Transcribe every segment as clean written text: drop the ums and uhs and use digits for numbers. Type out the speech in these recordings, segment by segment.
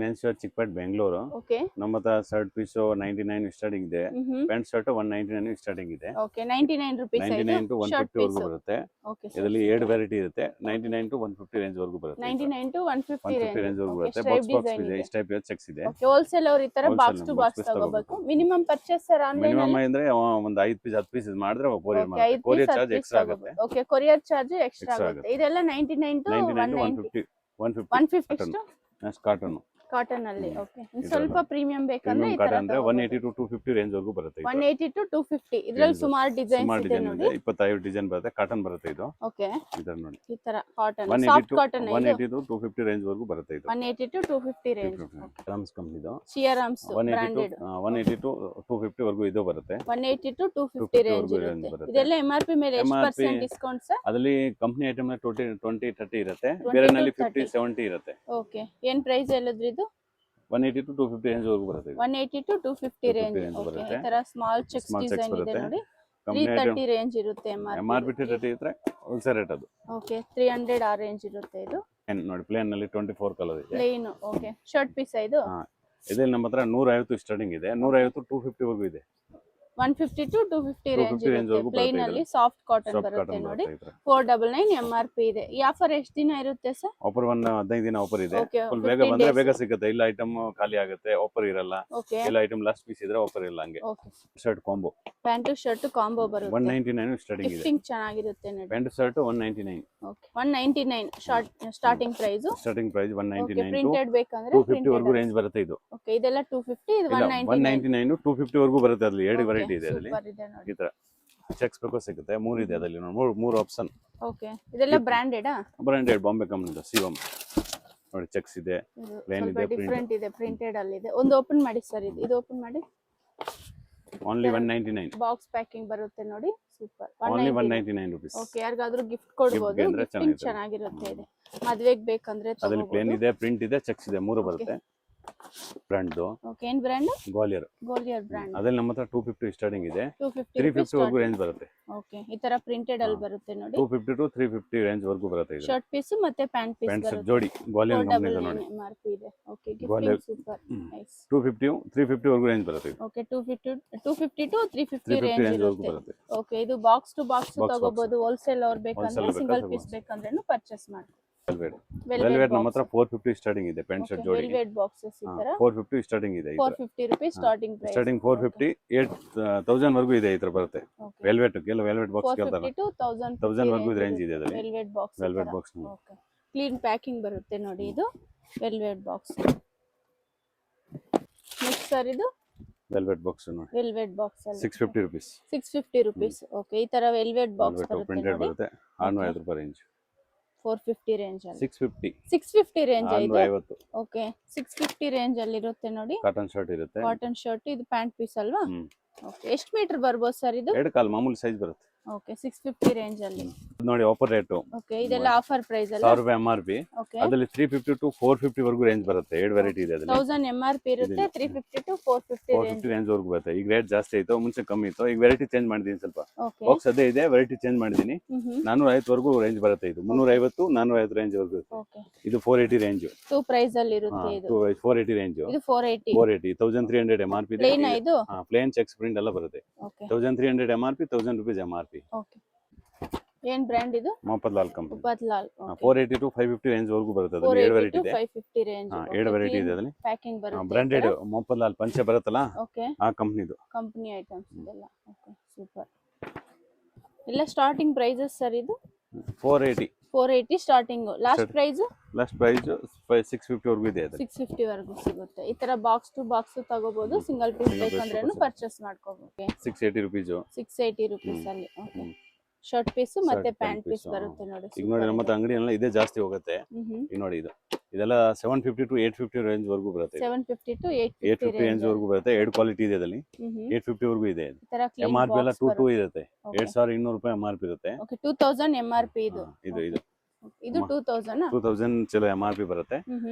Men's shirt Chickpet Bengaluru. Okay ನಮ್ಮ ಹತ್ರ shirt piece 99 starting ಇದೆ. ಪ್ಯಾಂಟ್ ಶರ್ಟ್ 199 ಸ್ಟಾರ್ಟಿಂಗ್ ಇದೆ. ಓಕೆ 99 ರೂಪೀಸ್ 99 ಟು 150 ವರೆಗೂ ಬರುತ್ತೆ. ಓಕೆ ಇದರಲ್ಲಿ 7 ವೆರೈಟಿ ಇರುತ್ತೆ. 99 ಟು 150 ರೇಂಜ್ ವರೆಗೂ ಬರುತ್ತೆ. 99 ಟು 150 ರೇಂಜ್ ವರೆಗೂ ಬರುತ್ತೆ. ಬಾಕ್ಸ್ ಇದೆ, ಇಷ್ಟ ಟೈಪ್ ಚೆಕ್ಸ್ ಇದೆ. ಓಕೆ ಹೋಲ್ಸೇಲ್ ಅವರು ಈ ತರ ಬಾಕ್ಸ್ ಟು ಬಾಕ್ಸ್ ತಗೋಬೇಕು. Minimum purchase sir online minimum ಅಂದ್ರೆ ಒಂದು 5 ಪೀಸ್ 10 ಪೀಸ್ ಮಾಡಿದ್ರೆ ಕೊರಿಯರ್ ಮಾಡ್ತಾರೆ. ಕೊರಿಯರ್ ಚಾರ್ಜ್ ಎಕ್ಸ್ಟ್ರಾ ಆಗುತ್ತೆ. ಓಕೆ ಕೊರಿಯರ್ ಚಾರ್ಜ್ ಎಕ್ಸ್ಟ್ರಾ ಆಗುತ್ತೆ. ಇದೆಲ್ಲ 99 ಟು 150 ಕಾಟನ್ ಕಾಟನ್ ಅಲ್ಲಿ. ಓಕೆ ಸ್ವಲ್ಪ ಪ್ರೀಮಿಯಂ ಬೇಕಂದ್ರೆ ಈ ತರ ಅಂದ್ರೆ 180 ಟು 250 ರೇಂಜ್ ವರೆಗೂ ಬರುತ್ತೆ. 180 ಟು 250 ಇದರಲ್ಲಿ ಸುಮಾರು ಡಿಸೈನ್ಸ್ ಇದೆ ನೋಡಿ. 25 ಡಿಸೈನ್ ಬರುತ್ತೆ. ಕಾಟನ್ ಬರುತ್ತೆ ಇದು. ಓಕೆ ಇದರ ನೋಡಿ ಈ ತರ ಕಾಟನ್ ಸಾಫ್ಟ್ ಕಾಟನ್ ಇದೆ. 180 ಟು 250 ರೇಂಜ್ ವರೆಗೂ ಬರುತ್ತೆ ಇದು. 180 ಟು 250 ರೇಂಜ್. ರಾಮ್ಸ್ ಕಂಪನಿ ಇದು. ಶಿಯರಾಮ್ಸ್ ಬ್ರಾಂಡೆಡ್ 180 ಟು 250 ವರೆಗೂ ಇದು ಬರುತ್ತೆ. 180 ಟು 250 ರೇಂಜ್ ಇರುತ್ತೆ. ಇದೆಲ್ಲ MRP ಮೇಲೆ ಎಷ್ಟು ಪರ್ಸೆಂಟ್ ಡಿಸ್ಕೌಂಟ್ ಸರ್? ಅದರಲ್ಲಿ ಕಂಪನಿ ಐಟಮ್ ನ 20 30 ಇರುತ್ತೆ. ಬೇರೆನಲ್ಲಿ 50 70 ಇರುತ್ತೆ. ಓಕೆ ಏನ್ ಪ್ರೈಸ್ ಹೇಳಿದ್ರಿ ಇದು? 180 ಟು 250 ರೇಂಜ್ ವರೆಗೂ ಬರುತ್ತೆ. 180 ಟು 250 ರೇಂಜ್. ಓಕೆ ಈ ತರ ಸ್ಮಾಲ್ ಚೆಕ್ಸ್ ಡಿಸೈನ್ ಇದೆ ನೋಡಿ. 330 ರೇಂಜ್ ಇರುತ್ತೆ MRP 30 ಇದ್ರೆ ಹೋಲ್ಸೇಲ್ ರೇಟ್ ಅದು. ಓಕೆ 300 ಆ ರೇಂಜ್ ಇರುತ್ತೆ ಇದು. ನೋಡಿ ಪ್ಲೇನ್ ನಲ್ಲಿ 24 ಕಲರ್ ಇದೆ. ಪ್ಲೇನ್ ಓಕೆ ಶರ್ಟ್ ಪೀಸ್ ಇದು. ಇದರಲ್ಲಿ ನಮ್ಮ ಹತ್ರ 150 ಸ್ಟಾರ್ಟಿಂಗ್ ಇದೆ. 150 250 ವರೆಗೂ ಇದೆ. 150 ಟು 250 ರೇಂಜ್ ಇರುತ್ತೆ. ಪ್ಲೇನ್ ಅಲ್ಲಿ ಸಾಫ್ಟ್ ಕಾಟನ್ ಬರುತ್ತೆ ನೋಡಿ. 499 MRP ಇದೆ. ಈ ಆಫರ್ ಎಷ್ಟು ದಿನ ಇರುತ್ತೆ ಸರ್? ಆಫರ್ 15 ದಿನ ಆಫರ್ ಇದೆ. ಫುಲ್ ಬೇಗ ಬಂದ್ರೆ ಬೇಗ ಸಿಗುತ್ತೆ. ಇಲ್ಲ ಐಟಮ್ ಖಾಲಿ ಆಗುತ್ತೆ, ಆಫರ್ ಇರಲ್ಲ. ಇಲ್ಲ ಐಟಮ್ ಲಾಸ್ಟ್ ಪೀಸ್ ಇದ್ರೆ ಆಫರ್ ಇಲ್ಲ ಹಂಗೆ. Shirt combo pant shirt combo ಬರುತ್ತೆ. 199 ಸ್ಟಾರ್ಟಿಂಗ್ ಇದೆ. ಫಿಟ್ಟಿಂಗ್ ಚೆನ್ನಾಗಿರುತ್ತೆ ನೋಡಿ. Pant shirt 199. Okay 199 starting price. Starting price 199. Printed ಬೇಕಂದ್ರೆ 250 ವರೆಗೂ ರೇಂಜ್ ಬರುತ್ತೆ ಇದು. ಓಕೆ ಇದೆಲ್ಲ 250 ಇದು 199 250 ವರೆಗೂ ಬರುತ್ತೆ. ಅದರಲ್ಲಿ 7 ವೆರೈಟಿ ಇದೆ. ಅದರಲ್ಲಿ ಈ ತರ ಚೆಕ್ಸ್ ಬೇಕು ಸಿಗುತ್ತೆ. 3 ಇದೆ ಅದರಲ್ಲಿ ನೋಡಿ. 3 ಆಪ್ಷನ್. ಓಕೆ ಇದೆಲ್ಲ ಬ್ರಾಂಡೆಡ್ ಬ್ರಾಂಡೆಡ್ ಬಾಂಬೆ ಕಂಪನಿದು ಸಿವಮ್ ನೋಡಿ. ಚೆಕ್ಸ್ ಇದೆ, ಪ್ಲೇನ್ ಇದೆ, ಡಿಫರೆಂಟ್ ಇದೆ, ಪ್ರಿಂಟೆಡ್ ಅಲ್ಲಿ ಇದೆ. ಒಂದು ಓಪನ್ ಮಾಡಿ ಸರ್. ಇದು ಓಪನ್ ಮಾಡಿ. ಓನ್ಲಿ 199 ಬಾಕ್ಸ್ ಪ್ಯಾಕಿಂಗ್ ಬರುತ್ತೆ ನೋಡಿ. ಸೂಪರ್. Only 199 rupees. ಓಕೆ ಯಾರಿಗಾದ್ರೂ ಗಿಫ್ಟ್ ಕೊಡಬಹುದು. ಗಿಫ್ಟಿಂಗ್ ಚೆನ್ನಾಗಿರುತ್ತೆ ಇದು. ಮದುವೆಗೆ ಬೇಕಂದ್ರೆ ತಗೋಬಹುದು. ಅದರಲ್ಲಿ ಪ್ಲೇನ್ ಇದೆ, ಪ್ರಿಂಟ್ ಇದೆ, ಚೆಕ್ಸ್ ಇದೆ. 3 ಬರುತ್ತೆ. ಬ್ರಾಂಡ್. ಓಕೆ ಏನ್ ಬ್ರಾಂಡ್? ಗ್ವಾಲಿಯರ್ ಬ್ರಾಂಡ್. ಅದರಲ್ಲಿ ನಮ್ಮ ಹತ್ರ 250 ಸ್ಟಾರ್ಟಿಂಗ್ ಇದೆ. 350 ವರೆಗೂ ರೇಂಜ್ ಬರುತ್ತೆ. ಓಕೆ ಈ ತರ ಪ್ರಿಂಟೆಡ್ ಅಲ್ಲಿ ಬರುತ್ತೆ ನೋಡಿ. 250 ಟು 350 ರೇಂಜ್ ವರೆಗೂ ಬರುತ್ತೆ ಇದು. ಶರ್ಟ್ ಪೀಸ್ ಮತ್ತೆ ಪ್ಯಾಂಟ್ ಪೀಸ್ ಬರುತ್ತೆ. ಜೋಡಿ ಗ್ವಾಲಿಯರ್ ಕಂಪನಿದು ನೋಡಿ. MRP ಇದೆ. Okay gifting super nice. 250 350 ವರೆಗೂ ರೇಂಜ್ ಬರುತ್ತೆ ಇದು. ಓಕೆ 250 ಟು 350 ರೇಂಜ್ ವರೆಗೂ ಬರುತ್ತೆ. ಓಕೆ ಇದು ಬಾಕ್ಸ್ ಟು ಬಾಕ್ಸ್ ತಗೋಬಹುದು. ಹೋಲ್ಸೇಲ್ ಅವ್ರು ಬೇಕಂದ್ರೆ ಸಿಂಗಲ್ ಪೀಸ್ ಬೇಕಂದ್ರೇನು ಪರ್ಚೇಸ್ ಮಾಡಿ. ವೆಲ್ವೆಟ್ ನಮ್ಮ ಹತ್ರ 450 ಸ್ಟಾರ್ಟಿಂಗ್ ಇದೆ. ಪ್ಯಾಂಟ್ ಶರ್ಟ್ ಜೋಡಿ ವೆಲ್ವೆಟ್ ಬಾಕ್ಸಸ್ ಈ ತರ 450 ಸ್ಟಾರ್ಟಿಂಗ್ ಇದೆ. 450 ರೂಪೀಸ್ ಸ್ಟಾರ್ಟಿಂಗ್ ಪ್ರೈಸ್. ಸ್ಟಾರ್ಟಿಂಗ್ 450 8000 ವರೆಗೂ ಇದೆ. ಈ ತರ ಬರುತ್ತೆ. ವೆಲ್ವೆಟ್ ಎಲ್ಲ ವೆಲ್ವೆಟ್ ಬಾಕ್ಸ್ ಕೇಳ್ತಾರೆ. 1000 ವರೆಗೂ ರೇಂಜ್ ಇದೆ ಅದರಲ್ಲಿ. Velvet box okay clean packing ಬರುತ್ತೆ ನೋಡಿ. ಇದು ವೆಲ್ವೆಟ್ ಬಾಕ್ಸ್. ನೆಕ್ಸ್ಟ್ ಸರ್ ಇದು ವೆಲ್ವೆಟ್ ಬಾಕ್ಸ್ ನೋಡಿ. ವೆಲ್ವೆಟ್ ಬಾಕ್ಸ್ ಅಲ್ಲಿ 650 ರೂಪೀಸ್. 650 ರೂಪೀಸ್. ಓಕೆ ಈ ತರ ವೆಲ್ವೆಟ್ ಬಾಕ್ಸ್ ಬರುತ್ತೆ. ಪ್ರಿಂಟೆಡ್ ಬರುತ್ತೆ. 650 ರೂಪಾಯಿ ರೇಂಜ್. 450 ರೇಂಜ್ ಅಲ್ಲಿ 650 ರೇಂಜ್ ಇದೆ. ಓಕೆ 650 ರೇಂಜ್ ಅಲ್ಲಿ ಇರುತ್ತೆ ನೋಡಿ. ಕಾಟನ್ ಶರ್ಟ್ ಇರುತ್ತೆ. ಕಾಟನ್ ಶರ್ಟ್ ಇದು ಪ್ಯಾಂಟ್ ಪೀಸ್ ಅಲ್ವಾ? ಓಕೆ ಎಷ್ಟು ಮೀಟರ್ ಬರ್ಬೋದು ಸರ್ ಇದು? 2 ಕಾಲ್ ಮಾಮೂಲಿ ಸೈಜ್ ಬರುತ್ತೆ. ಓಕೆ 650 ರೇಂಜ್ ಅಲ್ಲಿ ನೋಡಿ. Offer rate. ಓಕೆ ಇದೆಲ್ಲ ಆಫರ್ ಪ್ರೈಸ್ ಅಲ್ಲ? 1000 ರೂಪಾಯಿ MRP. ಅದರಲ್ಲಿ 350 ಟು 450 ವರೆಗೂ ರೇಂಜ್ ಬರುತ್ತೆ. 7 ವೆರೈಟಿ ಇದೆ ಅದರಲ್ಲಿ. 1000 MRP ಇರುತ್ತೆ. 350 ಟು 450 ರೇಂಜ್ ವರೆಗೂ ಬರುತ್ತೆ. ಈಗ ರೇಟ್ ಜಾಸ್ತಿ ಆಯ್ತು, ಮುಂಚೆ ಕಮ್ಮಿ ಇತ್ತು. ಈಗ ವೆರೈಟಿ ಚೇಂಜ್ ಮಾಡಿದೀನಿ ಸ್ವಲ್ಪ. ಬಾಕ್ಸ್ ಅದೇ ಇದೆ, ವೆರೈಟಿ ಚೇಂಜ್ ಮಾಡಿದೀನಿ. 450 ವರೆಗೂ ರೇಂಜ್ ಬರುತ್ತೆ. ಇದು 350 450 ರೇಂಜ್ ವರೆಗೂ ಇರುತ್ತೆ. ಇದು 480 ರೇಂಜ್. 2 ಪ್ರೈಸ್ ಅಲ್ಲಿ ಇರುತ್ತೆ ಇದು. 480 ರೇಂಜ್. ಇದು 480 1300 MRP ಇದೆ. ಪ್ಲೇನ್ ಇದು. ಪ್ಲೇನ್ ಚೆಕ್ಸ್ ಪ್ರಿಂಟ್ ಎಲ್ಲ ಬರುತ್ತೆ. 1300 MRP 1000 ರೂಪೀಸ್ MRP. ಓಕೆ ಏನ್ ಬ್ರಾಂಡ್ ಇದು? ಮೊಹಮ್ಮದ್ಲಾಲ್ ಕಂಪನಿ. ಮೊಹಮ್ಮದ್ಲಾಲ್. 480 ಟು 550 ರೇಂಜ್ ವರೆಗೂ ಬರುತ್ತೆ. ಅದರಲ್ಲಿ 7 ವೆರೈಟಿ ಇದೆ. 550 ರೇಂಜ್. 7 ವೆರೈಟಿ ಇದೆ ಅದರಲ್ಲಿ. ಪ್ಯಾಕಿಂಗ್ ಬರುತ್ತೆ. ಬ್ರಾಂಡೆಡ್ ಮೊಹಮ್ಮದ್ಲಾಲ್ ಪಂಚೆ ಬರುತ್ತಲ್ಲ, ಆ ಕಂಪನಿದು. ಕಂಪನಿ ಐಟಮ್ಸ್ ಇದೆಲ್ಲ. Okay super. ಎಲ್ಲ ಸ್ಟಾರ್ಟಿಂಗ್ ಪ್ರೈಸಸ್ ಸರ್ ಇದು? 480 ಸ್ಟಾರ್ಟಿಂಗ್. ಲಾಸ್ಟ್ ಪ್ರೈಸ್ 650 ವರೆಗೂ ಇದೆ. 650 ವರೆಗೂ ಸಿಗುತ್ತೆ. ಈ ತರ ಬಾಕ್ಸ್ ಟು ಬಾಕ್ಸ್ ತಗೋಬಹುದು. ಸಿಂಗಲ್ ಪೀಸ್ ಬೇಕಂದ್ರೇನು ಪರ್ಚೇಸ್ ಮಾಡ್ಕೋಬಹುದು. 680 ರೂಪೀಸ್. 680 ರೂಪೀಸ್ ಅಲ್ಲಿ. ಓಕೆ ಶರ್ಟ್ ಪೀಸ್ ಮತ್ತೆ ಪ್ಯಾಂಟ್ ಪೀಸ್ ಬರುತ್ತೆ ನೋಡಿ. ಈಗ ನೋಡಿ ನಮ್ಮ ಅಂಗಡಿಯಲ್ಲ ಇದೇ ಜಾಸ್ತಿ ಹೋಗುತ್ತೆ. ಈಗ ನೋಡಿ ಇದೆಲ್ಲ 750 ಟು 850 ರೇಂಜ್ ವರೆಗೂ ಬರುತ್ತೆ. 750 ಟು 850 ರೇಂಜ್ ವರೆಗೂ ಬರುತ್ತೆ. 2 ಕ್ವಾಲಿಟಿ ಇದೆ ಅದರಲ್ಲಿ. 850 ವರೆಗೂ ಇದೆ. MRP ಎಲ್ಲ 22 ಇರುತ್ತೆ. 2200 ರೂಪಾಯಿ MRP ಇರುತ್ತೆ. ಓಕೆ 2000 MRP ಇದು. ಇದು ಇದು 2000 2000 ಚಲೋ MRP ಬರುತ್ತೆ.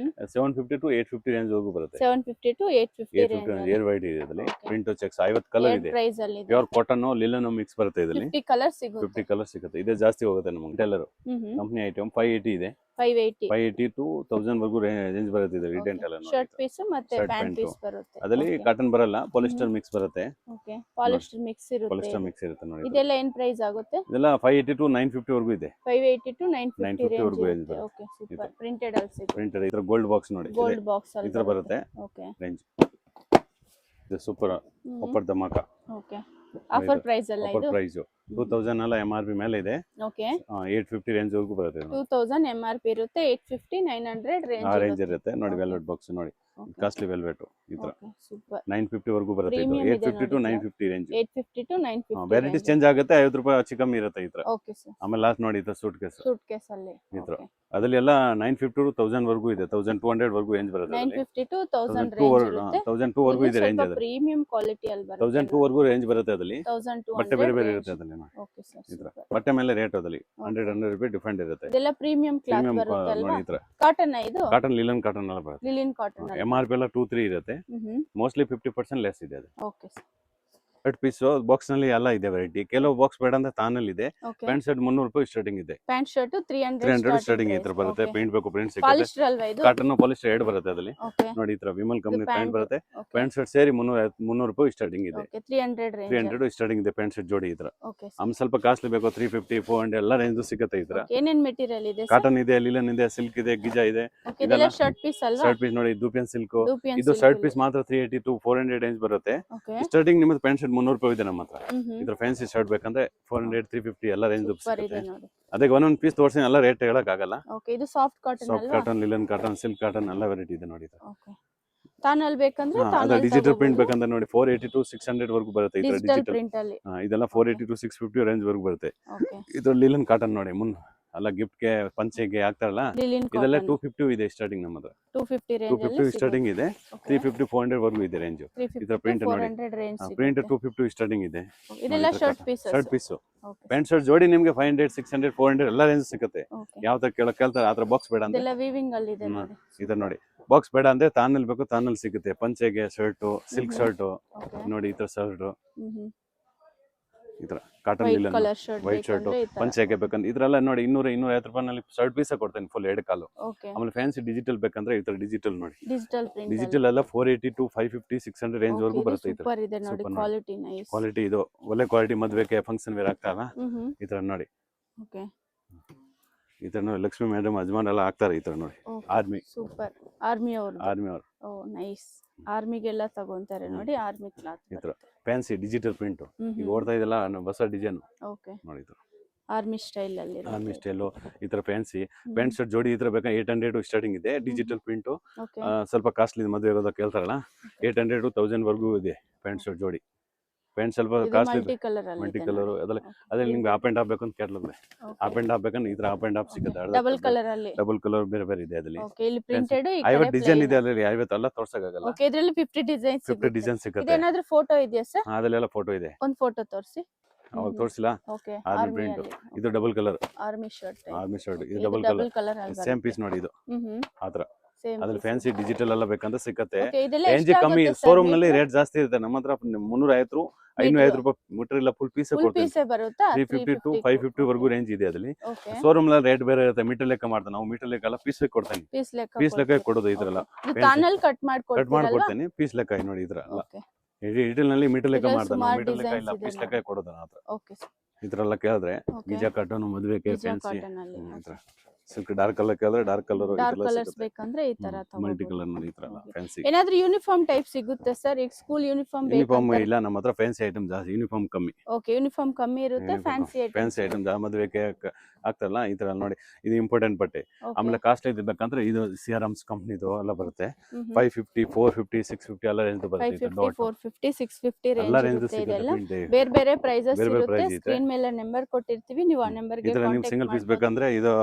750 to 850 ರೇಂಜ್ ವರೆಗೂ ಬರುತ್ತೆ. 750 to 850 850 ಏರ್ ವೈಟ್ ಇದೆ ಇದರಲ್ಲಿ. ಪ್ರಿಂಟ್ ಚೆಕ್ಸ್ 50 ಕಲರ್ ಇದೆ. ಪ್ರೈಸ್ ಅಲ್ಲಿ ಇದೆ. ಪ್ಯೂರ್ ಕಾಟನ್ ಲಿಲನ್ ಮಿಕ್ಸ್ ಬರುತ್ತೆ ಇದರಲ್ಲಿ. 50 ಕಲರ್ ಸಿಗುತ್ತೆ. 50 ಕಲರ್ ಸಿಗುತ್ತೆ. ಇದೆ ಜಾಸ್ತಿ ಹೋಗುತ್ತೆ ನಮಗೆ ಟೈಲರ್. ಕಂಪನಿ ಐಟಮ್ 580 ಇದೆ. 580 to 1000 ವರೆಗೂ ರೇಂಜ್ ಬರುತ್ತೆ ಇದು ರಿಟೇಲ್ ಟೈಲರ್. ಶರ್ಟ್ ಪೀಸ್ ಮತ್ತೆ ಪ್ಯಾಂಟ್ ಪೀಸ್ ಬರುತ್ತೆ. ಅದರಲ್ಲಿ ಕಾಟನ್ ಬರಲ್ಲ, ಪಾಲಿಸ್ಟರ್ ಮಿಕ್ಸ್ ಬರುತ್ತೆ. ಓಕೆ, ಪಾಲಿಸ್ಟರ್ ಮಿಕ್ಸ್ ಇರುತ್ತೆ. ಪಾಲಿಸ್ಟರ್ ಮಿಕ್ಸ್ ಇರುತ್ತೆ ನೋಡಿ. ಇದೆಲ್ಲ ಏನ್ ಪ್ರೈಸ್ ಆಗುತ್ತೆ? ಇದೆಲ್ಲ 580 to 950 ವರೆಗೂ ಇದೆ. 580 to 950 ವರೆಗೂ ರೇಂಜ್ ಬರುತ್ತೆ. Okay, super. ಪ್ರಿಂಟೆಡ್ ಅಲ್ಲಿ ಸಿಗುತ್ತೆ. ಪ್ರಿಂಟೆಡ್ ಇದರ ಗೋಲ್ಡ್ ಬಾಕ್ಸ್ ನೋಡಿ. ಗೋಲ್ಡ್ ಬಾಕ್ಸ್ ಅಲ್ಲಿ ಇದರ ಬರುತ್ತೆ. ಓಕೆ, ರೇಂಜ್ ಇದು ಸೂಪರ್ ಆಫರ್ ಧಮಾಕ. ಓಕೆ, ಆಫರ್ ಪ್ರೈಸ್ ಅಲ್ಲ ಇದು. ಆಫರ್ ಪ್ರೈಸ್ 2000 ಅಲ್ಲ MRP ಮೇಲೆ ಇದೆ. ಓಕೆ, 850 ರೇಂಜ್ ವರೆಗೂ ಬರುತ್ತೆ. 2000 MRP ಇರುತ್ತೆ, 850 900 ರೇಂಜ್ ಆ ರೇಂಜ್ ಇರುತ್ತೆ ನೋಡಿ. ವೆಲ್ವೆಟ್ ಬಾಕ್ಸ್ ನೋಡಿ, ಕಾಸ್ಟ್ಲಿ ವೆಲ್ವೆಟ್ ಈ ತರ. ಸೂಪರ್. 950 ವರೆಗೂ ಬರುತ್ತೆ ಇದು. 850 to 950 range. 850 to 950. Varieties change ಆಗುತ್ತೆ, 50 ರೂಪಾಯಿ ಹೆಚ್ಚು ಕಮ್ಮಿ ಇರುತ್ತೆ ಈ ತರ. Okay sir. ಆಮೇಲೆ ಲಾಸ್ಟ್ ನೋಡಿ ಇದು ಸೂಟ್ ಕೇಸ್ ಅಲ್ಲಿ ಈ ತರ. ಅದರಲ್ಲಿ ಎಲ್ಲ 950 to 1000 ವರೆಗೂ ಇದೆ. 1200 ವರೆಗೂ ರೇಂಜ್ ಬರುತ್ತೆ. 950 to 1000 ರೇಂಜ್ ಇರುತ್ತೆ. 1002 ವರೆಗೂ ಇದೆ ರೇಂಜ್. ಅದು ಪ್ರೀಮಿಯಂ ಕ್ವಾಲಿಟಿ ಅಲ್ಲಿ ಬರುತ್ತೆ. 1002 ವರೆಗೂ ರೇಂಜ್ ಬರುತ್ತೆ ಅದರಲ್ಲಿ. 1200 ಬಟ್ಟೆ ಬೇರೆ ಬೇರೆ ಇರುತ್ತೆ ಅದರಲ್ಲಿ ನೋಡಿ. Okay sir. ಈ ತರ ಬಟ್ಟೆ ಮೇಲೆ ರೇಟ್ ಅದರಲ್ಲಿ 100 ರೂಪಾಯಿ ಡಿಫರೆಂಟ್ ಇರುತ್ತೆ. ಇದೆಲ್ಲ ಪ್ರೀಮಿಯಂ ಕ್ಲಾತ್ ಬರುತ್ತೆ ಅಲ್ವಾ? ನೋಡಿ ಈ ತರ. ಕಾಟನ್ ಇದು? ಕಾಟನ್ ಲಿಲನ್ ಕಾಟನ್ ಎಲ್ಲ ಬರುತ್ತೆ. ಲಿಲಿನ್ ಕಾಟನ್. MRP ಎಲ್ಲ 2-3 ಇರುತ್ತೆ. ಮೋಸ್ಟ್ಲಿ 50% ಲೆಸ್ ಇದೆ ಅದು. Okay sir. Shirt piece box ನಲ್ಲಿ ಎಲ್ಲ ಇದೆ ವೆರೈಟಿ. ಕೆಲವು ಬಾಕ್ಸ್ ಬೇಡ ಅಂತ ತಾನಲ್ಲಿ ಇದೆ. ಓಕೆ. ಪ್ಯಾಂಟ್ ಶರ್ಟ್ 300 ರೂಪಾಯಿ ಸ್ಟಾರ್ಟಿಂಗ್ ಇದೆ. ಪ್ಯಾಂಟ್ ಶರ್ಟ್ 300 ಸ್ಟಾರ್ಟಿಂಗ್ ಈ ತರ ಬರುತ್ತೆ. ಪ್ರಿಂಟ್ ಬೇಕು ಪ್ರಿಂಟ್ ಸಿಗುತ್ತೆ. ಪಾಲಿಸ್ಟರ್ ಅಲ್ವಾ ಇದು? ಕಾಟನ್ ಪಾಲಿಸ್ಟರ್ ಎರಡು ಬರುತ್ತೆ ಅದರಲ್ಲಿ. ಓಕೆ. ನೋಡಿ ಈ ತರ ವಿಮಲ್ ಕಂಪನಿ ಪ್ಯಾಂಟ್ ಬರುತ್ತೆ. ಓಕೆ. ಪ್ಯಾಂಟ್ ಶರ್ಟ್ ಸೇರಿ 300 ರೂಪಾಯಿ ಸ್ಟಾರ್ಟಿಂಗ್ ಇದೆ. Okay, 300 range. 300 ಸ್ಟಾರ್ಟಿಂಗ್ ಇದೆ ಪ್ಯಾಂಟ್ ಶರ್ಟ್ ಜೋಡಿ ಈ ತರ. ಓಕೆ. ಸ್ವಲ್ಪ ಕಾಸ್ಟ್ಲಿ ಬೇಕು 350 400 ಎಲ್ಲ ರೇಂಜ್ ಸಿಗುತ್ತೆ ಈ ತರ. ಏನೇನ್ ಮೆಟೀರಿಯಲ್ ಇದೆ? ಕಾಟನ್ ಇದೆ, ಲಿಲನ್ ಇದೆ, ಸಿಲ್ಕ್ ಇದೆ, ಗಿಜಾ ಇದೆ. ಓಕೆ, ಇದೆಲ್ಲ ಶರ್ಟ್ ಪೀಸ್ ಅಲ್ವಾ? ಶರ್ಟ್ ಪೀಸ್ ನೋಡಿ, ದೂಪಿಯನ್ ಸಿಲ್ಕ್. ಇದು ಶರ್ಟ್ ಪೀಸ್ ಮಾತ್ರ 380 to 400 ರೇಂಜ್ ಬರುತ್ತೆ. ಓಕೆ. ಸ್ಟಾರ್ಟಿಂಗ್ ನಿಮ್ಮದು ಪ್ಯಾಂಟ್ ಶರ್ಟ್ 300 ರೂಪಾಯಿ ಇದೆ ನಮ್ಮ ಹತ್ರ. ಇದ್ರ ಫ್ಯಾನ್ಸಿ ಶರ್ಟ್ ಬೇಕಂದ್ರೆ 400 350 ಎಲ್ಲ ರೇಂಜ್ ಸಿಗುತ್ತೆ. ಅದಕ್ಕೆ ಒಂದೊಂದು ಪೀಸ್ ತೋರಿಸಿ ಎಲ್ಲ ರೇಟ್ ಹೇಳಕ್ ಆಗಲ್ಲ. ಓಕೆ, ಇದು ಸಾಫ್ಟ್ ಕಾಟನ್ ಅಲ್ವಾ? Soft cotton, linen cotton, silk cotton ಎಲ್ಲ ವೆರೈಟಿ ಇದೆ ನೋಡಿ. ಓಕೆ. ತಾನಲ್ಲಿ ಬೇಕಂದ್ರೆ ತಾನಲ್ಲಿ ಡಿಜಿಟಲ್ ಪ್ರಿಂಟ್ ಬೇಕಂದ್ರೆ ನೋಡಿ 480 to 600 ವರೆಗೂ ಬರುತ್ತೆ. ಈ ತರ ಡಿಜಿಟಲ್ ಪ್ರಿಂಟ್ ಅಲ್ಲಿ ಇದೆಲ್ಲ 480 to 650 ರೇಂಜ್ ವರೆಗೂ ಬರುತ್ತೆ. ಓಕೆ. ಇದು ಲಿಲನ್ ಕಾಟನ್ ನೋಡಿ, ಅಲ್ಲ ಗಿಫ್ಟ್ ಗೆ ಪಂಚೆಗೆ ಹಾಕ್ತಾರಲ್ಲ, ಇದೆಲ್ಲ 250 ಇದೆ ಸ್ಟಾರ್ಟಿಂಗ್ ನಮ್ಮ ಹತ್ರ. 250 ರೇಂಜ್ 250 ಸ್ಟಾರ್ಟಿಂಗ್ ಇದೆ. 350 400 ವರೆಗೂ ಇದೆ ರೇಂಜ್. ಇದರ ಪ್ರಿಂಟ್ ನೋಡಿ, ಪ್ರಿಂಟ್ 250 ಸ್ಟಾರ್ಟಿಂಗ್ ಇದೆ. ಇದೆಲ್ಲ ಶರ್ಟ್ ಪೀಸ್. ಪ್ಯಾಂಟ್ ಶರ್ಟ್ ಜೋಡಿ ನಿಮಗೆ 500 600 400 ಎಲ್ಲ ರೇಂಜ್ ಸಿಗುತ್ತೆ. ಯಾವ ತರ ಕೇಳ್ತಾರೆ ಆ ತರ ಬಾಕ್ಸ್ ಬೇಡ ಅಂದ್ರೆ ಇದೆಲ್ಲ ವೀವಿಂಗ್ ಅಲ್ಲಿ ಇದೆ ನೋಡಿ. ಇದನ್ನ ನೋಡಿ, ಬಾಕ್ಸ್ ಬೇಡ ಅಂದ್ರೆ ತಾನಲ್ಲಿ ಬೇಕು ತಾನಲ್ಲಿ ಸಿಗುತ್ತೆ. ಪಂಚೆಗೆ ಶರ್ಟ್, ಸಿಲ್ಕ್ ಶರ್ಟ್ ನೋಡಿ, ಈ ತರ ಶರ್ಟ್ ಈ ತರ ಕಾಟನ್ ಲಿಲನ್ ವೈಟ್ ಶರ್ಟ್ ಪಂಚೆಗೆ ಬೇಕಂದ್ರೆ ಇದ್ರೆಲ್ಲ ನೋಡಿ 200 250 ರೂಪಾಯಿನಲ್ಲಿ ಶರ್ಟ್ ಪೀಸ್ ಕೊಡ್ತೇನೆ ಫುಲ್ 2 ಕಾಲು. ಆಮೇಲೆ ಫ್ಯಾನ್ಸಿ ಡಿಜಿಟಲ್ ಬೇಕಂದ್ರೆ ಈ ತರ ಡಿಜಿಟಲ್ ನೋಡಿ, ಡಿಜಿಟಲ್ ಎಲ್ಲ 480 to 550 600 ರೇಂಜ್ ವರೆಗೂ ಬರುತ್ತೆ. ಕ್ವಾಲಿಟಿ ಇದು ಒಳ್ಳೆ ಕ್ವಾಲಿಟಿ. ಮದ್ವೆಗೆ ಫಂಕ್ಷನ್ ವೇರ್ ಆಗ್ತಾರಲ್ಲ ಈ ತರ ನೋಡಿ. ಈ ತರ ನೋಡಿ, ಲಕ್ಷ್ಮಿ ಮೇಡಮ್ ಅಜ್ಮಾನ್ ಎಲ್ಲ ಆಗ್ತಾರೆ ಈ ತರ ನೋಡಿ. Army super. ಆರ್ಮಿ ಅವರು ಓ ನೈಸ್. ಆರ್ಮಿಗೆಲ್ಲ ತಗೊಂತಾರೆ ನೋಡಿ. ಆರ್ಮಿ ಕ್ಲಾತ್ ಈ ತರ ಫ್ಯಾನ್ಸಿ ಡಿಜಿಟಲ್ ಪ್ರಿಂಟ್ ಈಗ ಓಡ್ತಾ ಇದೆಲ್ಲ ಹೊಸ ಡಿಸೈನ್. ಓಕೆ. ನೋಡಿ ಆರ್ಮಿ ಸ್ಟೈಲ್ ಅಲ್ಲಿ. ಆರ್ಮಿ ಸ್ಟೈಲ್ ಈ ತರ ಫ್ಯಾನ್ಸಿ ಪ್ಯಾಂಟ್ ಶರ್ಟ್ ಜೋಡಿ ಈ ತರ ಬೇಕಾ 800 ಸ್ಟಾರ್ಟಿಂಗ್ ಇದೆ. ಡಿಜಿಟಲ್ ಪ್ರಿಂಟ್ ಸ್ವಲ್ಪ ಕಾಸ್ಟ್ಲಿ ಮದುವೆ ಇರೋದಕ್ಕೆ ಕೇಳ್ತಾರಲ್ಲ, 800 to 1000 ವರೆಗೂ ಇದೆ ಪ್ಯಾಂಟ್ ಶರ್ಟ್ ಜೋಡಿ. ಪ್ಯಾಂಟ್ ಸ್ವಲ್ಪ ಕಾಸ್ಟ್ಲಿ ಮಲ್ಟಿ ಕಲರ್ ಅದ್ರಲ್ಲಿ ನಿಮ್ಗೆ ಅಪ್ ಅಂಡ್ ಆಫ್ ಬೇಕಂತ ಕೇಳಲ್ಲ. ಅಪ್ ಅಂಡ್ ಆಫ್ ಬೇಕಂದ್ರೆ ಈ ತರ ಅಪ್ ಅಂಡ್ ಆಫ್ ಸಿಗುತ್ತೆ. ಡಬಲ್ ಕಲರ್ ಬೇರೆ ಬೇರೆ ಇದೆ ಅದರಲ್ಲಿ. 50 ಡಿಸೈನ್ ಇದೆ ಅದರಲ್ಲಿ. 50 ಎಲ್ಲ ತೋರ್ಸಕ್ಕಾಗಲ್ಲ. 50 ಡಿಸೈನ್ ಸಿಗುತ್ತೆ. ಏನಾದ್ರೂ ಫೋಟೋ ಇದೆಯಾ ಸರ್? ಅದರಲ್ಲೆಲ್ಲ ಫೋಟೋ ಇದೆ. ಒಂದು ಫೋಟೋ ತೋರಿಸಿ. ಅವಾಗ ತೋರಿಸಿಲ್ಲ. ಆರ್ಮಿ ಪ್ರಿಂಟ್ ಇದು ಡಬಲ್ ಕಲರ್ ಆರ್ಮಿ ಶರ್ಟ್ ಇದು ಡಬಲ್ ಕಲರ್ ಸೇಮ್ ಪೀಸ್ ನೋಡಿ. ಇದು ಆತರ ಅದ್ರಲ್ಲಿ ಫ್ಯಾನ್ಸಿ ಡಿಜಿಟಲ್ ಎಲ್ಲ ಬೇಕಂದ್ರೆ ಸಿಕ್ಕತ್ತೆ. ರೇಂಜ್ ಕಮ್ಮಿ, ಶೋರೂಮ್ ನಲ್ಲಿ ರೇಟ್ ಜಾಸ್ತಿ ಇರುತ್ತೆ. ನಮ್ಮ ಹತ್ರ 350 550 ರೂಪಾಯಿ ಮೀಟರ್ ಇಲ್ಲ ಫುಲ್ ಪೀಸ್ ಕೊಡ್ತೀವಿ. 350 to 550 ವರೆಗೂ ರೇಂಜ್ ಇದೆ ಅದ್ರಲ್ಲಿ. ಶೋರೂಮ್ ನಲ್ಲಿ ರೇಟ್ ಬೇರೆ ಇರುತ್ತೆ. ಮೀಟರ್ ಲೆಕ್ಕ ಮಾಡ್ತಾರೆ ನಾವು. ಮೀಟರ್ ಲೆಕ್ಕ ಅಲ್ಲ, ಪೀಸ್ ಕೊಡ್ತೇನೆ. ಪೀಸ್ ಲೆಕ್ಕ ಕೊಡೋದು ಇದ್ರಲ್ಲ. ಕಟ್ ಮಾಡ್ಕೊಡ್ತೇನೆ ಪೀಸ್ ಲೆಕ್ಕ ನೋಡಿ. ಇದ್ರ ಅಲ್ಲ ರಿಟೇಲ್ ನಲ್ಲಿ ಮೀಟರ್ ಲೆಕ್ಕ ಮಾಡ್ತಾರೆ. ನಾವು ಮೀಟರ್ ಲೆಕ್ಕ ಇಲ್ಲ, ಪೀಸ್ ಲೆಕ್ಕ ಕೊಡೋದು ನಾವು. ಇದ್ರೆಲ್ಲ ಕೇಳಿದ್ರೆ ಗಿಜಾ ಕಾಟನ್ ಮದುವೆಗೆ ಫ್ಯಾನ್ಸಿ ಸಿಲ್ಕ್ ಡಾರ್ಕ್ ಕಲರ್ ಕೇಳಿದ್ರೆ ಡಾರ್ಕ್ ಕಲರ್ ಬೇಕಂದ್ರೆ ಈ ತರ ಮಲ್ಟಿ ಕಲರ್ ನೋಡಿ. ಈ ತರ ಫ್ಯಾನ್ಸಿ ಏನಾದ್ರೂ ಯೂನಿಫಾರ್ಮ್ ಟೈಪ್ ಸಿಗುತ್ತೆ ಸರ್? ಈಗ ಸ್ಕೂಲ್ ಯೂನಿಫಾರ್ಮ್ ಇಲ್ಲ ನಮ್ಮ ಹತ್ರ. ಫ್ಯಾನ್ಸಿ ಐಟಮ್ ಜಾಸ್ತಿ, ಯೂನಿಫಾರ್ಮ್ ಕಮ್ಮಿ. ಓಕೆ, ಯೂನಿಫಾರ್ಮ್ ಕಮ್ಮಿ ಇರುತ್ತೆ. ಫ್ಯಾನ್ಸಿ ಐಟಮ್ ಮದುವೆಗೆ ಆಗ್ತಾರಲ್ಲ ಈ ತರ ನೋಡಿ. ಇದು ಇಂಪಾರ್ಟೆಂಟ್ ಬಟ್ಟೆ. ಆಮೇಲೆ ಕಾಸ್ಟ್ಲಿ ಇರ್ಬೇಕಂದ್ರೆ ಇದು ಸಿಆರ್ಎಮ್ಸ್ ಕಂಪ್ನಿದು ಎಲ್ಲ ಬರುತ್ತೆ. 550 450 650 ಎಲ್ಲ ರೇಂಜ್ ಬರುತ್ತೆ. 450 650 ಎಲ್ಲ ರೇಂಜ್ ಸಿಗುತ್ತೆ. ಬೇರೆ ಬೇರೆ ಪ್ರೈಸಸ್ ಇರುತ್ತೆ. ಸ್ಕ್ರೀನ್ ಮೇಲೆ ನಂಬರ್ ಕೊಟ್ಟಿರ್ತೀವಿ, ನೀವು ಆ ನಂಬರ್ ಗೆ ಕಾಂಟ್ಯಾಕ್ಟ್ ಮಾಡಿ. ಸಿಂಗಲ್ ಪೀಸ್ ಬೇಕಂದ್ರೆ ಇದು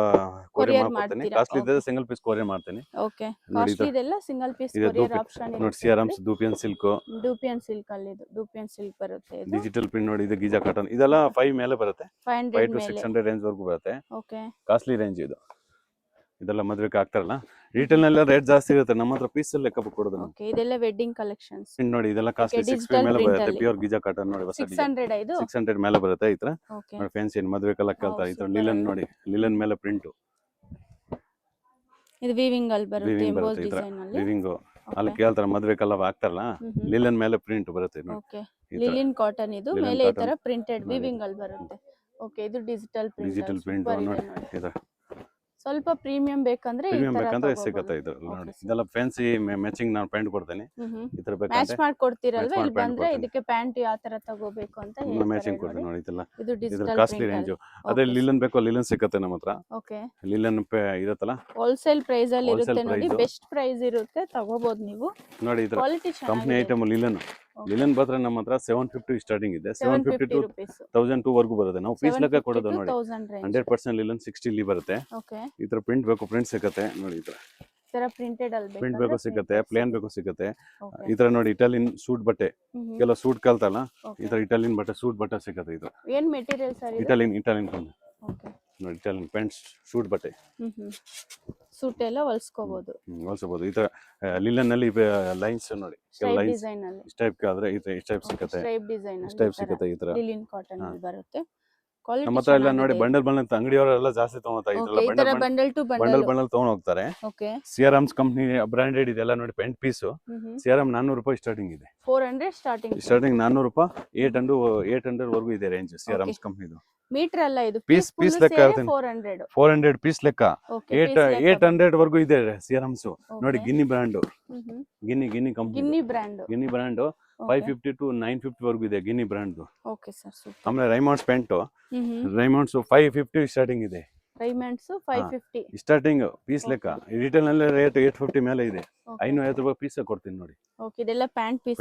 ಕೊರಿಯರ್ ಮಾಡ್ಕೊಡ್ತೀನಿ. ಮಾಡ್ತೀರಾ? ಕಾಸ್ಟ್ಲಿ ಇದ್ದರೆ ಸಿಂಗಲ್ ಪೀಸ್ ಕೊರಿಯರ್ ಮಾಡ್ತೀನಿ. ಓಕೆ, ನೋಡಿ ಇದು ಕಾಸ್ಟ್ಲಿ ಇದೆಲ್ಲ ಸಿಂಗಲ್ ಪೀಸ್ ಇದು ಕೊರಿಯರ್ ಆಪ್ಷನ್ ನೋಡಿ ಇರುತ್ತೆ. ಸಿಆರ್ಎಮ್ಸ್ ದೂಪಿಯನ್ ಸಿಲ್ಕ್ ಡೂಪಿಯನ್ ಸಿಲ್ಕ್ ಅಲ್ಲಿ ಇದು ಡೂಪಿಯನ್ ಸಿಲ್ಕ್ ಬರುತ್ತೆ. ಇದು ಡಿಜಿಟಲ್ ಪ್ರಿಂಟ್ ನೋಡಿ, ಇದು ಗೀಜಾ ಕಾಟನ್, ಇದೆಲ್ಲ 5 ಮೇಲೆ ಬರುತ್ತೆ. 5 500 to ಮೇಲೆ. 600 ರೇಂಜ್ ವರೆಗೂ ಬರುತ್ತೆ. ಓಕೆ, ಕಾಸ್ಟ್ಲಿ ರೇಂಜ್ ಇದು. ಇದೆಲ್ಲ ಮದ್ವೆಗೆ ಆಗ್ತಾರಲ್ಲ, ರಿಟೇಲ್ ನೆಲ್ಲ ರೇಟ್ ಜಾಸ್ತಿ ಇರುತ್ತೆ, ನಮ್ಮ ಹತ್ರ ಪೀಸ್ ಲೆಕ್ಕ ಕೊಡೋದು ನಾವು. ಓಕೆ, ಇದೆಲ್ಲ ವೆಡ್ಡಿಂಗ್ ಕಲೆಕ್ಷನ್ಸ್. ನೋಡಿ ಇದೆಲ್ಲ ಕಾಸ್ಟ್ಲಿ 6 digital ಮೇಲೆ print ಬರುತ್ತೆ. ಅಲ್ಲಿ. ಪ್ಯೂರ್ ಗೀಜಾ ಕಾಟನ್ ನೋಡಿ, ಹೊಸ ಡಿಸೈನ್ 600 ಇದು. 600 ಮೇಲೆ ಬರುತ್ತೆ. ಈ ತರ ಓಕೆ, ನೋಡಿ ಫ್ಯಾನ್ಸಿ ಮದ್ವೆ ಕಲರ್ ಕಲ್ತಾ ಈ ತರ ಲಿಲನ್ ನೋಡಿ, ಲಿಲನ್ ಮೇಲೆ ಪ್ರಿಂಟ್ ಇದು ವೀವಿಂಗ್ ಅಲ್ಲಿ ಬರುತ್ತೆ, ವಿವಿಂಗ್ ಎಂಬೋಸ್ ಬರುತ್ತೆ. ಈ ತರ ಡಿಸೈನ್ ಅಲ್ಲಿ. ವಿವಿಂಗ್ ಅಲ್ಲಿ ಕೇಳ್ತಾರೆ ಮದ್ವೆ ಕಲರ್ ಆಗ್ತಾರಲ್ಲ, ಲಿಲನ್ ಮೇಲೆ ಪ್ರಿಂಟ್ ಬರುತ್ತೆ ನೋಡಿ. ಓಕೆ, ಈ ತರ ಲಿಲಿನ್ ಕಾಟನ್ ಇದು, Linen ಮೇಲೆ ಈ ತರ cotton. ಪ್ರಿಂಟೆಡ್ ವೀವಿಂಗ್ ಅಲ್ಲಿ ಬರುತ್ತೆ. ಓಕೆ, ಇದು ಡಿಜಿಟಲ್ ಡಿಜಿಟಲ್ ಪ್ರಿಂಟ್ ಪ್ರಿಂಟ್ ನೋಡಿ. ಇದು ಸ್ವಲ್ಪ ಪ್ರೀಮಿಯಂ ಬೇಕಂದ್ರೆ ಈ ಪ್ರೀಮಿಯಂ ತರ ಬೇಕಂದ್ರೆ ತಗೋಬೋದು. ಸಿಗುತ್ತೆ ಇದು ನೋಡಿ. Okay, sir. ಇದೆಲ್ಲ ಫ್ಯಾನ್ಸಿ ಮ್ಯಾಚಿಂಗ್ ನಾನು ಪ್ಯಾಂಟ್ ಕೊಡ್ತೀನಿ. ಈ ತರ ಮ್ಯಾಚ್ ಬೇಕಂದ್ರೆ ಮಾಡ್ಕೊಡ್ತೀರಲ್ವಾ? match ಇಲ್ಲಿ ಮಾಡಿ ಬಂದ್ರೆ ಕೊಡ್ತೀನಿ. ಇದಕ್ಕೆ ಪ್ಯಾಂಟ್ ಯಾವ ತರ ತಗೋಬೇಕು ಅಂತ ಹೇಳ್ತಾರೆ ಮ್ಯಾಚಿಂಗ್ ನೋಡಿ. ಕೊಡ್ತೀನಿ ನೋಡಿ. ಇದೆಲ್ಲ ಇದು ಇದ್ರ ಡಿಜಿಟಲ್ ಕಾಸ್ಟ್ಲಿ ರೇಂಜ್. ಅದೇ ಲಿಲನ್ ಬೇಕೋ ಲಿಲನ್ ಸಿಗುತ್ತೆ ನಮ್ಮ ಹತ್ರ. ಓಕೆ, ಲಿಲನ್ ಇರುತ್ತಲ್ಲ, ಹೋಲ್ಸೇಲ್ ಪ್ರೈಸ್ ಅಲ್ಲಿ Wholesale ಇರುತ್ತೆ ನೋಡಿ, price. ಬೆಸ್ಟ್ ಪ್ರೈಸ್ ಇರುತ್ತೆ, ತಗೋಬಹುದು ನೀವು. ನೋಡಿ ಇದ್ರ ಕ್ವಾಲಿಟಿ ಕಂಪ್ನಿ ಚೆನ್ನಾಗಿದೆ. Item linen. ಲಿಲನ್ ಬಂದ್ರೆ ನಮ್ಮ ಹತ್ರ 750 ಸ್ಟಾರ್ಟಿಂಗ್ ಇದೆ. 750 to rupees 1002 ವರೆಗೂ ಬರುತ್ತೆ. ನಾವು ಪೀಸ್ ಲೆಕ್ಕ ಕೊಡೋದು ನೋಡಿ. 1000 ರೇಂಜ್. 100% ಲಿಲನ್ 60 ಇಲ್ಲಿ ಬರುತ್ತೆ. ಓಕೆ, ಈ ತರ ಪ್ರಿಂಟ್ ಬೇಕು, ಪ್ರಿಂಟ್ ಸಿಗುತ್ತೆ ನೋಡಿ. ಈ ತರ ತರ ಪ್ರಿಂಟೆಡ್ ಅಲ್ಲಿ ಪ್ರಿಂಟ್ ಬೇಕು ಸಿಗುತ್ತೆ, ಪ್ಲೇನ್ ಬೇಕು ಸಿಗುತ್ತೆ. ಓಕೆ, ಈ ತರ ನೋಡಿ ಇಟಾಲಿಯನ್ ಸೂಟ್ ಬಟ್ಟೆ, ಕೆಲವು ಸೂಟ್ ಕಲ್ತಲ್ಲ, ಓಕೆ. ಈ ತರ ಇಟಾಲಿಯನ್ ಬಟ್ಟೆ ಸೂಟ್ ಬಟ್ಟೆ ಸಿಗುತ್ತೆ. ಇದು ಏನ್ ಮೆಟೀರಿಯಲ್ ಸರ್ ಇದು? ಇಟಾಲಿಯನ್ ಓಕೆ, ನೋಡಿ, ಇಟಾಲಿಯನ್ ಪ್ಯಾಂಟ್ ಸೂಟ್ ಬಟ್ಟೆ ಸೂಟ್ ಎಲ್ಲ ಹೊಲ್ಸ್ಕೋಬಹುದು. ಹೊಲ್ಸಬಹುದು. ಈ ತರ ಲಿಲನ್ ನಲ್ಲಿ ಲೈನ್ಸ್ ನೋಡಿ, ಸ್ಟ್ರೈಪ್ ಲೈನ್ಸ್ ಡಿಸೈನ್ ಅಲ್ಲಿ, ಇಸ್ ಟೈಪ್ ಆದ್ರೆ ಈ ಟೈಪ್ ಸಿಗುತ್ತೆ, ಸ್ಟ್ರೈಪ್ ಡಿಸೈನ್ ಇಸ್ ಅಲ್ಲಿ ಟೈಪ್ ಸಿಗುತ್ತೆ. ಈ ತರ ಲಿಲಿನ್ ಕಾಟನ್ ಅಲ್ಲಿ ಬರುತ್ತೆ. ಕ್ವಾಲಿಟಿ ನಮ್ಮ ಹತ್ರ ಎಲ್ಲ ನೋಡಿ ಬಂಡಲ್ ಅಂಗಡಿಯವರೆಲ್ಲ ಜಾಸ್ತಿ ತಗೋತಾರೆ. ಈ ತರ ಬಂಡಲ್ ಟು ಬಂಡಲ್. ಬಂಡಲ್ ತಗೊಂಡ್ ಹೋಗ್ತಾರೆ. ಓಕೆ, ಸಿಆರ್ಎಮ್ಸ್ ಕಂಪ್ನಿ ಬ್ರಾಂಡೆಡ್ ಇದೆಲ್ಲ ನೋಡಿ. ಪೆಂಟ್ ಪೀಸ್ ಸಿಆರ್ಎಂ 400 ರೂಪಾಯಿ ಸ್ಟಾರ್ಟಿಂಗ್ ಇದೆ. 400 ಸ್ಟಾರ್ಟಿಂಗ್. 400 ರೂಪಾಯಿ 800 ವರೆಗೂ ಇದೆ ರೇಂಜ್ ಸಿಆರ್ಎಮ್ಸ್ ಕಂಪ್ನಿದು. ಮೀಟರ್ ಅಲ್ಲ ಇದು, ಪೀಸ್ ಲೆಕ್ಕ ಹೇಳ್ತೀನಿ. 400 ಪೀಸ್ ಲೆಕ್ಕ 800 ವರೆಗೂ ಇದೆ ಸಿಆರ್ಎಮ್ಸ್ ನೋಡಿ. Guinea brand, guinea company, guinea brand 550 to 950 ವರೆಗೂ ಇದೆ guinea brand. Okay sir, super. ಆಮೇಲೆ ರೈಮಾಂಡ್ಸ್ ಪ್ಯಾಂಟ್, ರೈಮಾಂಡ್ಸ್ 550 ಸ್ಟಾರ್ಟಿಂಗ್ ಇದೆ. ರೈಮಂಡ್ಸ್ 550 ಸ್ಟಾರ್ಟಿಂಗ್ ಪೀಸ್ ಲೆಕ್ಕ. ರಿಟೇಲ್ ನಲ್ಲಿ ರೇಟ್ 850 ಮೇಲೆ ಇದೆ. 550 ರೂಪಾಯಿ ಪೀಸ್ ಕೊಡ್ತೀನಿ ನೋಡಿ. ಓಕೆ, ಇದೆಲ್ಲ ಪ್ಯಾಂಟ್ ಪೀಸ್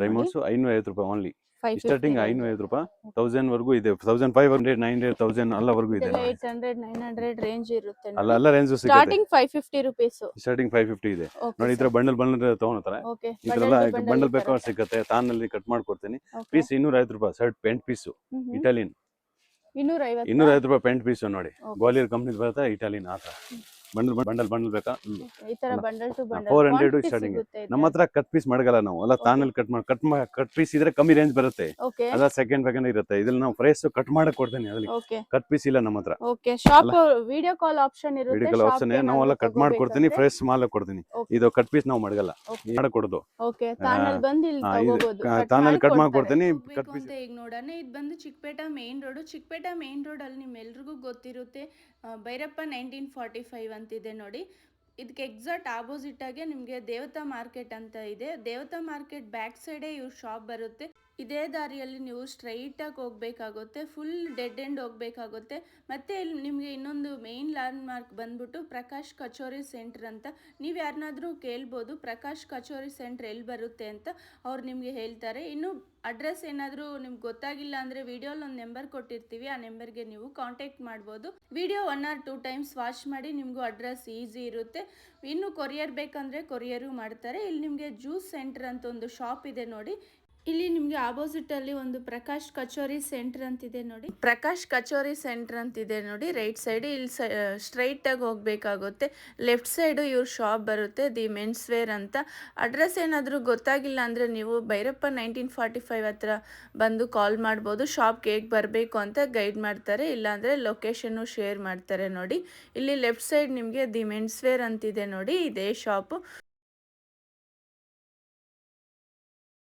ರೈಮಾಂಡ್ಸ್ 550 ರೂಪಾಯಿ ಓನ್ಲಿ. ಸ್ಟಾರ್ಟಿಂಗ್ 550 ರೂಪಾಯಿ 1000 ವರೆಗೂ ಇದೆ. 1500 900 1000 ಅಲ್ಲವರೆಗೂ ಇದೆ. 800 900 ರೇಂಜ್ ಇರುತ್ತೆ. ಅಲ್ಲ ರೇಂಜ್ ಸಿಗುತ್ತೆ. Starting 550 rupees. ಸ್ಟಾರ್ಟಿಂಗ್ 550 ಇದೆ ನೋಡಿ. ಇದ್ರ ಬಂಡಲ್ ತಗೊಳ್ತಾರೆ. ಓಕೆ, ಇದ್ರೆಲ್ಲ ಬಂಡಲ್ ಬೇಕಾದ್ರೆ ಸಿಗುತ್ತೆ. ತಾನಲ್ಲಿ ಕಟ್ ಮಾಡ್ಕೊಡ್ತೀನಿ. ಪೀಸ್ 250 ರೂಪಾಯಿ ಶರ್ಟ್ ಪ್ಯಾಂಟ್ ಪೀಸ್ ಇಟಾಲಿಯನ್. 250 ರೂಪಾಯಿ ಪ್ಯಾಂಟ್ ಪೀಸ್ ನೋಡಿ. ಗ್ವಾಲಿಯರ್ ಕಂಪ್ನಿ ಬರುತ್ತೆ ಇಟಾಲಿಯನ್. ಆತ ಬಂಡಲ್ ಬೇಕಾ? ಈ ತರ ಬಂಡಲ್ ಟು ಬಂಡಲ್ 400 ಸ್ಟಾರ್ಟಿಂಗ್. ನಮ್ಮ ಹತ್ರ ಕಟ್ ಪೀಸ್ ಮಾಡಲ್ಲ ನಾವು. ಅಲ್ಲ ತಾನಲ್ಲಿ ಕಟ್ ಪೀಸ್ ಇದ್ರೆ ಕಮ್ಮಿ ರೇಂಜ್ ಬರುತ್ತೆ. ಓಕೆ, ಅಲ್ಲ ಸೆಕೆಂಡ್ ಇರುತ್ತೆ. ಇದ್ರಲ್ಲಿ ನಾವು ಪ್ರೈಸ್ ಕಟ್ ಮಾಡಕ್ ಕೊಡ್ತೀನಿ. ಅದ್ರಲ್ಲಿ ಓಕೆ, ಕಟ್ ಪೀಸ್ ಇಲ್ಲ ನಮ್ಮ ಹತ್ರ. Okay. Shop video call option ಇರುತ್ತೆ. ವಿಡಿಯೋ ಕಾಲ್ ಆಪ್ಷನ್ ನಾವೆಲ್ಲ ಕಟ್ ಮಾಡ್ಕೊಡ್ತೀನಿ, ಫ್ರೆಶ್ ಮಾಲ್ ಕೊಡ್ತೀನಿ. ಇದು ಕಟ್ ಪೀಸ್ ನಾವು ಮಾಡಲ್ಲ, ಮಾಡಕೊಡೋದು. ಓಕೆ, ತಾನಲ್ಲಿ ಬಂದು ಇಲ್ಲಿ ತಗೋಬಹುದು. ತಾನಲ್ಲಿ ಕಟ್ ಮಾಡ್ಕೊಡ್ತೀನಿ. ಕಟ್ ಪೀಸ್ ಈಗ ನೋಡೋಣ. ಇದು ಬಂದು ಚಿಕ್ಕಪೇಟ ಮೇನ್ ರೋಡ್. ಚಿಕ್ಕಪೇಟ ಮೇನ್ ರೋಡ್ ಅಲ್ಲಿ ನಿಮ್ಮೆಲ್ರಿಗೂ ಗೊತ್ತಿರುತ್ತೆ, ಭೈರಪ್ಪ 1945 ಅಂತಿದೆ ನೋಡಿ. ಇದಕ್ಕೆ ಎಕ್ಸಾಕ್ಟ್ ಆಪೋಸಿಟ್ ಆಗಿ ನಿಮಗೆ ದೇವತಾ ಮಾರ್ಕೆಟ್ ಅಂತ ಇದೆ. ದೇವತಾ ಮಾರ್ಕೆಟ್ ಬ್ಯಾಕ್ ಸೈಡೇ ಇವ್ರ ಶಾಪ್ ಬರುತ್ತೆ. ಇದೇ ದಾರಿಯಲ್ಲಿ ನೀವು ಸ್ಟ್ರೈಟ್ ಆಗಿ ಹೋಗ್ಬೇಕಾಗುತ್ತೆ, ಫುಲ್ ಡೆಡ್ ಎಂಡ್ ಹೋಗ್ಬೇಕಾಗುತ್ತೆ. ಮತ್ತೆ ಇಲ್ಲಿ ನಿಮಗೆ ಇನ್ನೊಂದು ಮೇನ್ ಲ್ಯಾಂಡ್ ಮಾರ್ಕ್ ಬಂದ್ಬಿಟ್ಟು ಪ್ರಕಾಶ್ ಕಚೋರಿ ಸೆಂಟರ್ ಅಂತ. ನೀವು ಯಾರನ್ನಾದ್ರೂ ಕೇಳ್ಬೋದು ಪ್ರಕಾಶ್ ಕಚೋರಿ ಸೆಂಟರ್ ಎಲ್ಲಿ ಬರುತ್ತೆ ಅಂತ, ಅವ್ರು ನಿಮಗೆ ಹೇಳ್ತಾರೆ. ಇನ್ನು ಅಡ್ರೆಸ್ ಏನಾದರೂ ನಿಮ್ಗೆ ಗೊತ್ತಾಗಿಲ್ಲ ಅಂದರೆ ವಿಡಿಯೋಲಿ ಒಂದು ನಂಬರ್ ಕೊಟ್ಟಿರ್ತೀವಿ, ಆ ನಂಬರ್ಗೆ ನೀವು ಕಾಂಟ್ಯಾಕ್ಟ್ ಮಾಡ್ಬೋದು. ವಿಡಿಯೋ 1 or 2 times ವಾಚ್ ಮಾಡಿ, ನಿಮಗೂ ಅಡ್ರೆಸ್ ಈಸಿ ಇರುತ್ತೆ. ಇನ್ನು ಕೊರಿಯರ್ ಬೇಕಂದರೆ ಕೊರಿಯರು ಮಾಡ್ತಾರೆ. ಇಲ್ಲಿ ನಿಮಗೆ ಜ್ಯೂಸ್ ಸೆಂಟರ್ ಅಂತ ಒಂದು ಶಾಪ್ ಇದೆ ನೋಡಿ. ಇಲ್ಲಿ ನಿಮಗೆ ಆಪೋಸಿಟ್ ಅಲ್ಲಿ ಒಂದು ಪ್ರಕಾಶ್ ಕಚೋರಿ ಸೆಂಟರ್ ಅಂತಿದೆ ನೋಡಿ. ಪ್ರಕಾಶ್ ಕಚೋರಿ ಸೆಂಟರ್ ಅಂತಿದೆ ನೋಡಿ ರೈಟ್ ಸೈಡ್. ಇಲ್ಲಿ ಸ್ಟ್ರೈಟ್ ಆಗಿ ಹೋಗ್ಬೇಕಾಗುತ್ತೆ. ಲೆಫ್ಟ್ ಸೈಡು ಇವ್ರ ಶಾಪ್ ಬರುತ್ತೆ, ದಿ ಮೆನ್ಸ್ ವೇರ್ ಅಂತ. ಅಡ್ರೆಸ್ ಏನಾದರೂ ಗೊತ್ತಾಗಿಲ್ಲ ಅಂದರೆ ನೀವು ಭೈರಪ್ಪ 1945 ಹತ್ರ ಬಂದು ಕಾಲ್ ಮಾಡ್ಬೋದು. ಶಾಪ್ಗೆ ಹೇಗೆ ಬರಬೇಕು ಅಂತ ಗೈಡ್ ಮಾಡ್ತಾರೆ, ಇಲ್ಲಾಂದರೆ ಲೊಕೇಶನ್ನು ಶೇರ್ ಮಾಡ್ತಾರೆ ನೋಡಿ. ಇಲ್ಲಿ ಲೆಫ್ಟ್ ಸೈಡ್ ನಿಮಗೆ ದಿ ಮೆನ್ಸ್ ವೇರ್ ಅಂತಿದೆ ನೋಡಿ, ಇದೇ ಶಾಪು.